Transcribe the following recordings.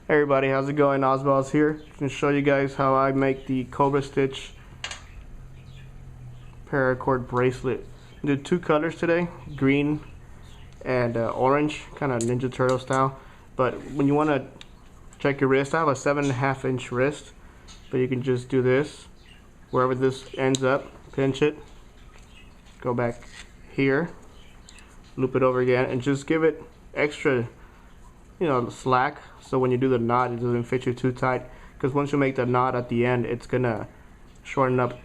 Hey everybody, how's it going? Oswald's here. I'm going to show you guys how I make the Cobra Stitch paracord bracelet. I did two colors today, green and orange, kind of Ninja Turtle style. But when you want to check your wrist, I have a 7.5 inch wrist, but you can just do this. Wherever this ends up, pinch it, go back here, loop it over again, and just give it extra, slack, so when you do the knot it doesn't fit you too tight, because once you make the knot at the end it's gonna shorten up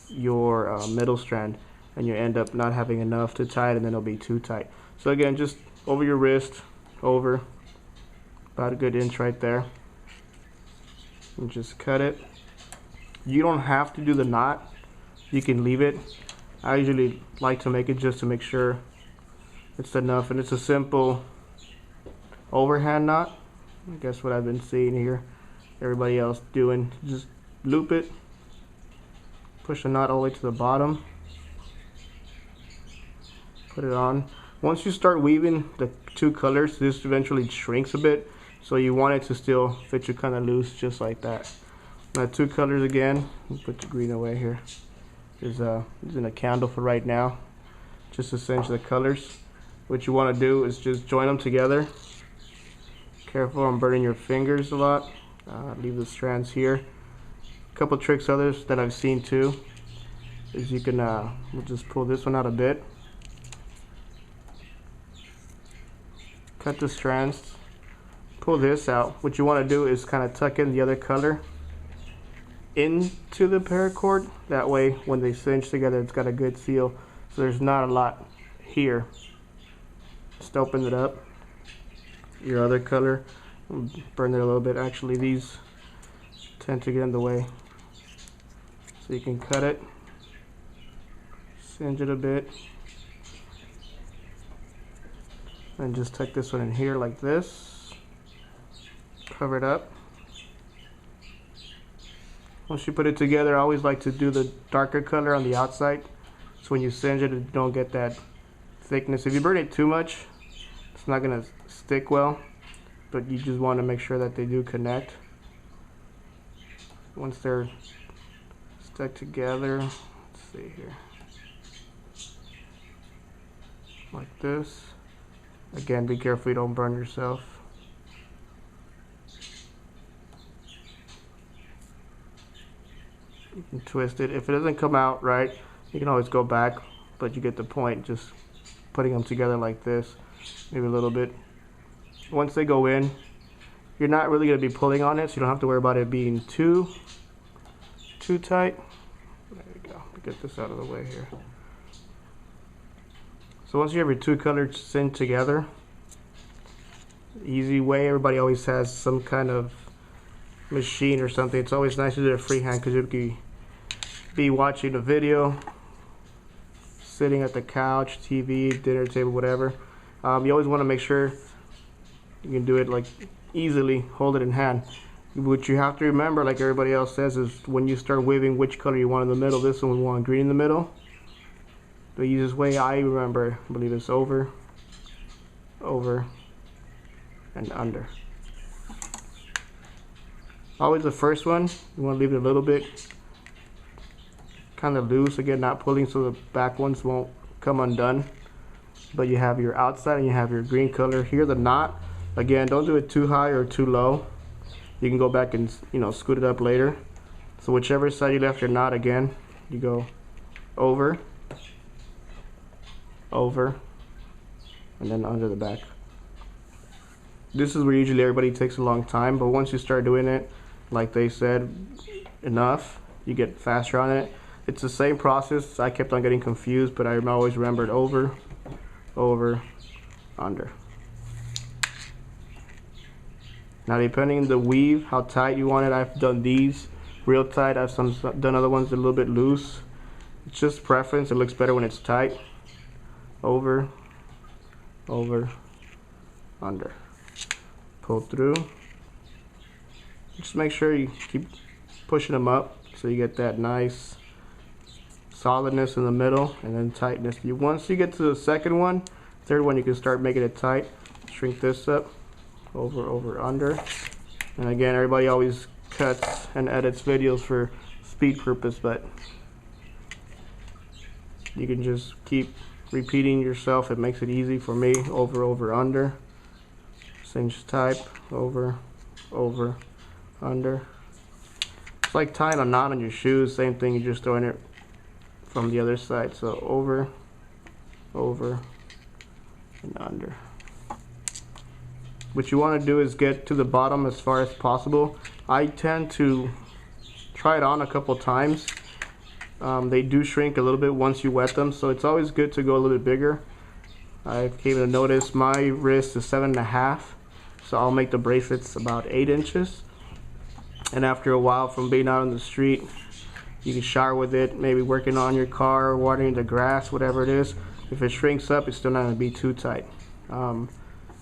your middle strand and you end up not having enough to tie it, and then it'll be too tight. So again, just over your wrist, over about a good inch right there, and just cut it. You don't have to do the knot, you can leave it. I usually like to make it just to make sure it's enough, and it's a simple overhand knot. I guess what I've been seeing here everybody else doing. Just loop it, push the knot all the way to the bottom, put it on. Once you start weaving the two colors, this eventually shrinks a bit, so you want it to still fit you kind of loose, just like that. Now two colors again. Put the green away here. Is in a candle for right now, just to cinch the colors. What you want to do is just join them together. Careful on burning your fingers a lot. Leave the strands here. A couple tricks others that I've seen too is you can we'll just pull this one out a bit, cut the strands, pull this out. What you want to do is kind of tuck in the other color into the paracord. That way when they cinch together it's got a good seal, so there's not a lot here. Just open it up. Your other color, burn it a little bit. Actually, these tend to get in the way, so you can cut it, singe it a bit, and just tuck this one in here like this. Cover it up. Once you put it together, I always like to do the darker color on the outside, so when you singe it, you don't get that thickness. If you burn it too much, it's not going to stick well, but you just want to make sure that they do connect. Once they're stuck together, let's see here, like this. Again, be careful you don't burn yourself. You can twist it. If it doesn't come out right, you can always go back, but you get the point. Just putting them together like this, maybe a little bit. Once they go in, you're not really going to be pulling on it, so you don't have to worry about it being too tight. There you go. Get this out of the way here. So once you have your two colors cinched together, easy way. Everybody always has some kind of machine or something. It's always nice to do it freehand, because you could be watching a video, sitting at the couch, TV, dinner table, whatever. You always want to make sure you can do it like easily, hold it in hand. What you have to remember, like everybody else says, is when you start weaving, which color you want in the middle. This one we want green in the middle. The easiest way I remember, I believe, it's over, over, and under. Always the first one, you want to leave it a little bit kind of loose, again not pulling, so the back ones won't come undone. But you have your outside and you have your green color. Here the knot, again, don't do it too high or too low. You can go back and scoot it up later. So whichever side you left your knot, again, you go over, over, and then under the back. This is where usually everybody takes a long time, but once you start doing it, like they said, enough, you get faster on it. It's the same process. I kept on getting confused, but I always remembered over, over, under. Now depending on the weave, how tight you want it, I've done these real tight. I've done other ones a little bit loose. It's just preference. It looks better when it's tight. Over, over, under. Pull through. Just make sure you keep pushing them up so you get that nice solidness in the middle and then tightness. Once you get to the second one, third one, you can start making it tight. Shrink this up, over, over, under. And again, everybody always cuts and edits videos for speed purpose, but you can just keep repeating yourself. It makes it easy for me. Over, over, under. Cinch type, over, over, under. It's like tying a knot on your shoes. Same thing, you're just throwing it from the other side. So over, over, and under. What you want to do is get to the bottom as far as possible. I tend to try it on a couple times. They do shrink a little bit once you wet them, so it's always good to go a little bit bigger. I came to notice my wrist is 7.5, so I'll make the bracelets about 8 inches. And after a while from being out on the street, you can shower with it, maybe working on your car, watering the grass, whatever it is. If it shrinks up, it's still not going to be too tight.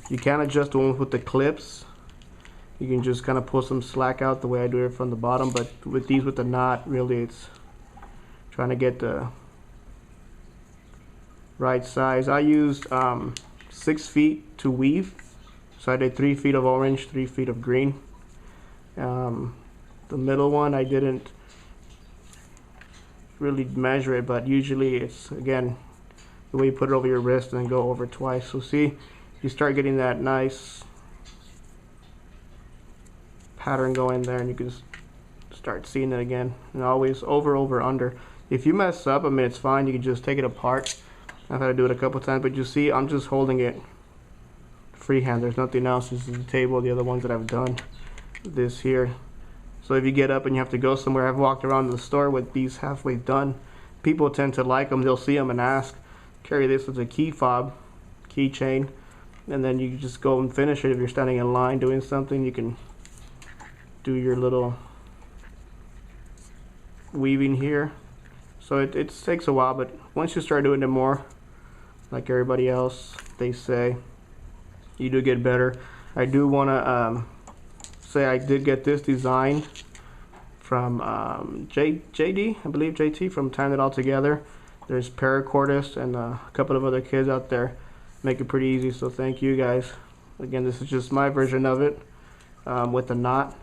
You can adjust the one with the clips. You can just kind of pull some slack out the way I do it from the bottom, but with these with the knot, really it's trying to get the right size. I used 6 feet to weave, so I did 3 feet of orange, 3 feet of green. The middle one I didn't really measure it, but usually it's, again, the way you put it over your wrist and then go over twice. So see, you start getting that nice pattern going there, and you can start seeing it again. And always over, over, under. If you mess up, I mean, it's fine, you can just take it apart. I've had to do it a couple times, but you see I'm just holding it freehand. There's nothing else. This is the table, the other ones that I've done this here. So if you get up and you have to go somewhere, I've walked around the store with these halfway done. People tend to like them. They'll see them and ask. Carry this as a key fob, keychain, and then you just go and finish it. If you're standing in line doing something, you can do your little weaving here. So it takes a while, but once you start doing it more, like everybody else, they say, you do get better. I do want to say I did get this design from JD, I believe JT, from Tying It All Together. There's Paracordist and a couple of other kids out there make it pretty easy, so thank you guys. Again, this is just my version of it with the knot.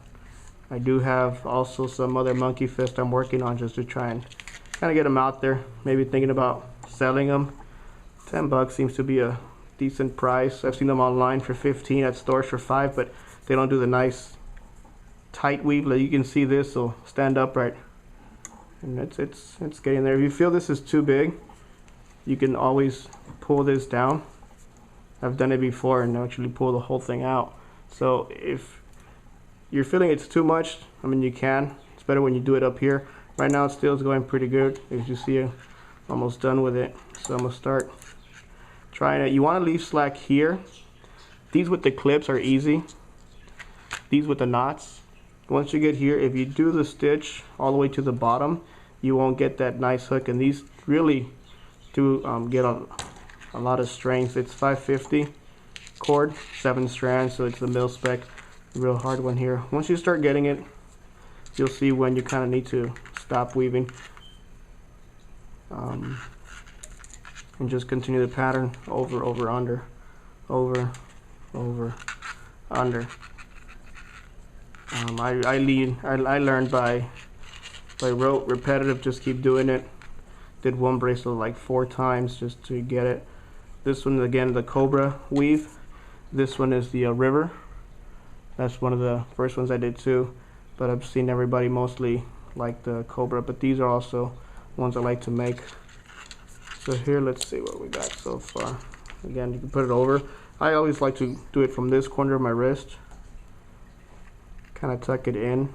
I do have also some other monkey fist I'm working on just to try and kind of get them out there. Maybe thinking about selling them. $10 seems to be a decent price. I've seen them online for 15, at stores for 5, but they don't do the nice tight weave. Like you can see this will stand upright, and it's getting there. If you feel this is too big, you can always pull this down. I've done it before and actually pull the whole thing out. So if you're feeling it's too much, I mean, you can. It's better when you do it up here. Right now it still is going pretty good. As you see, I'm almost done with it. So I'm gonna start trying it. You want to leave slack here. These with the clips are easy. These with the knots, once you get here, if you do the stitch all the way to the bottom, you won't get that nice hook. And these really do get a lot of strength. It's 550 cord, 7 strands, so it's the mil spec, real hard one here. Once you start getting it, you'll see when you kind of need to stop weaving, and just continue the pattern over, over, under, over, over, under. I learned by rote, repetitive, just keep doing it. Did one bracelet like 4 times just to get it. This one, again, the Cobra weave. This one is the River. That's one of the first ones I did too, but I've seen everybody mostly like the Cobra, but these are also ones I like to make. So here, let's see what we got so far. Again, you can put it over. I always like to do it from this corner of my wrist. Kind of tuck it in.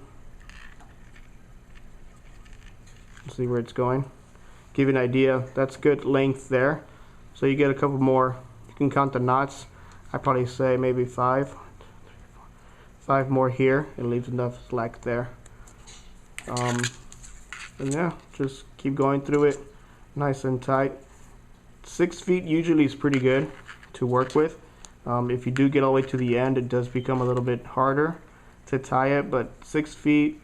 See where it's going. Give you an idea. That's good length there. So you get a couple more. You can count the knots. I probably say maybe 5 more here. It leaves enough slack there. And yeah, just keep going through it, nice and tight. 6 feet usually is pretty good to work with. If you do get all the way to the end, it does become a little bit harder to tie it, but 6 feet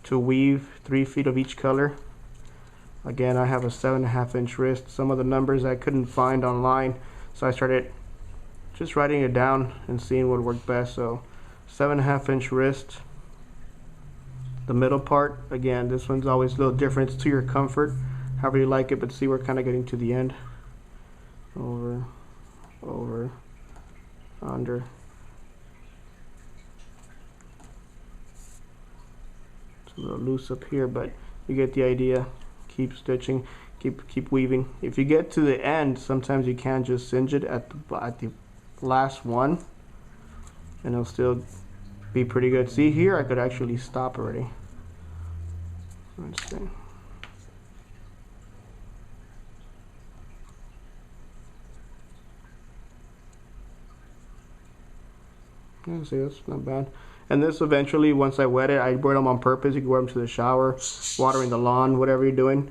to weave, 3 feet of each color. Again, I have a 7.5 inch wrist. Some of the numbers I couldn't find online, so I started just writing it down and seeing what worked best. So 7.5 inch wrist. The middle part, again, this one's always a little different to your comfort, however you like it, but see, we're kind of getting to the end. Over, over, under. It's a little loose up here, but you get the idea. Keep stitching, keep weaving. If you get to the end, sometimes you can just cinch it at the last one, and it'll still be pretty good. See here, I could actually stop already. Let's see. Yeah, see, that's not bad. And this eventually, once I wet it, I wear them on purpose. You can wear them to the shower, watering the lawn, whatever you're doing.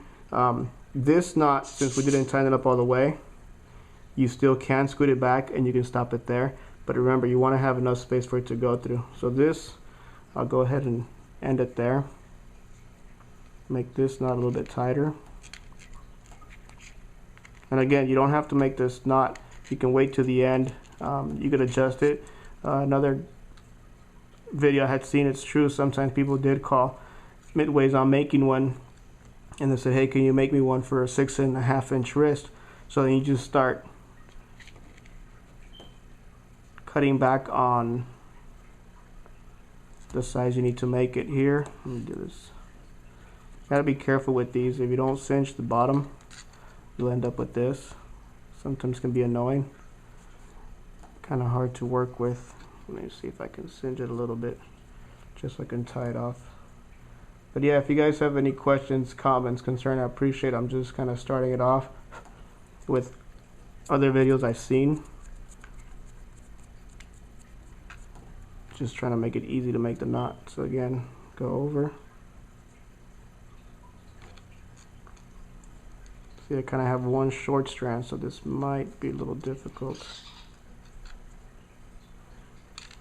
This knot, since we didn't tighten it up all the way, you still can scoot it back and you can stop it there. But remember, you want to have enough space for it to go through. So this, I'll go ahead and end it there. Make this knot a little bit tighter. And again, you don't have to make this knot. You can wait to the end. You can adjust it. Another video I had seen, it's true, sometimes people did call midways on making one, and they said, hey, can you make me one for a 6.5 inch wrist? So then you just start cutting back on the size you need to make it here. Let me do this. Gotta be careful with these. If you don't cinch the bottom, you'll end up with this. Sometimes can be annoying. Kind of hard to work with. Let me see if I can cinch it a little bit, just so I can tie it off. But yeah, if you guys have any questions, comments, concerns, I appreciate it. I'm just kind of starting it off with other videos I've seen. Just trying to make it easy to make the knot. So again, go over. See, I kind of have one short strand, so this might be a little difficult.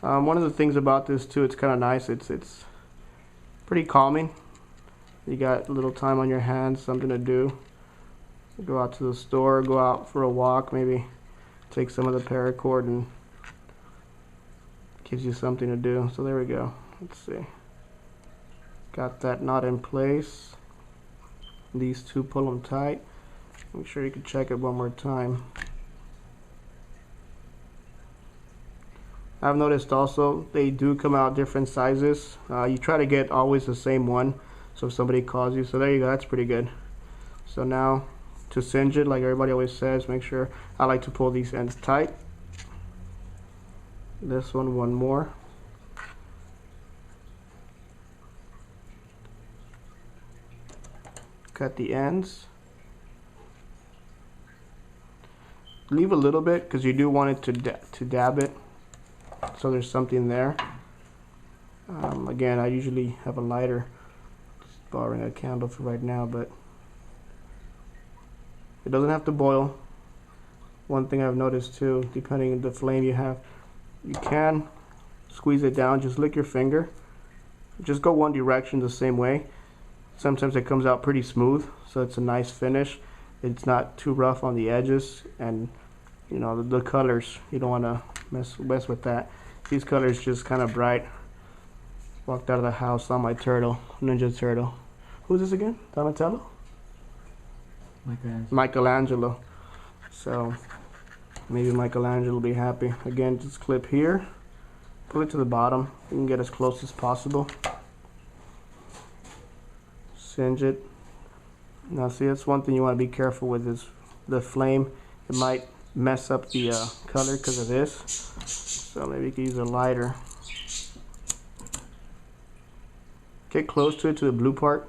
One of the things about this too, it's kind of nice. It's pretty calming. You got a little time on your hands, something to do. Go out to the store, go out for a walk, maybe take some of the paracord and gives you something to do. So there we go. Let's see. Got that knot in place. These two, pull them tight. Make sure you can check it one more time. I've noticed also they do come out different sizes. You try to get always the same one, so if somebody calls you, so there you go, that's pretty good. So now to cinch it, like everybody always says, make sure, I like to pull these ends tight. This one more. Cut the ends. Leave a little bit because you do want it to dab it, so there's something there. Again, I usually have a lighter, just borrowing a candle for right now, but it doesn't have to boil. One thing I've noticed too, depending on the flame you have, you can squeeze it down, just lick your finger, just go one direction the same way. Sometimes it comes out pretty smooth, so it's a nice finish. It's not too rough on the edges, and you know the colors, you don't want to mess with that. These colors just kind of bright. Walked out of the house, saw my turtle, Ninja Turtle. Who's this again? Donatello? Michelangelo. So maybe Michelangelo will be happy. Again, just clip here, pull it to the bottom. You can get as close as possible. Singe it. Now see, that's one thing you want to be careful with is the flame. It might mess up the color because of this. So maybe you can use a lighter. Get close to it, to the blue part.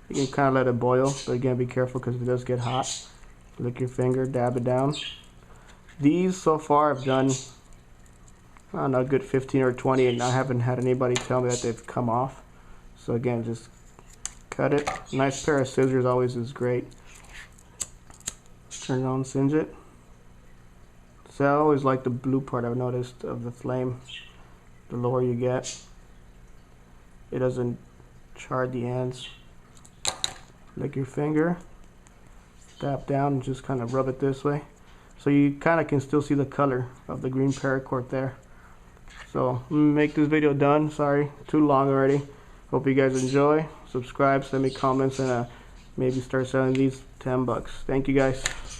You can kind of let it boil, but again, be careful because it does get hot. Lick your finger, dab it down. These so far I've done, I don't know, a good 15 or 20, and I haven't had anybody tell me that they've come off. So again, just cut it. A nice pair of scissors always is great. Turn it on, singe it. So I always like the blue part, I've noticed, of the flame. The lower you get, it doesn't char the ends. Lick your finger, tap down, and just kind of rub it this way. so you kind of can still see the color of the green paracord there. So I'm gonna make this video done. Sorry, too long already. Hope you guys enjoy. Subscribe, send me comments, and maybe start selling these $10. Thank you guys.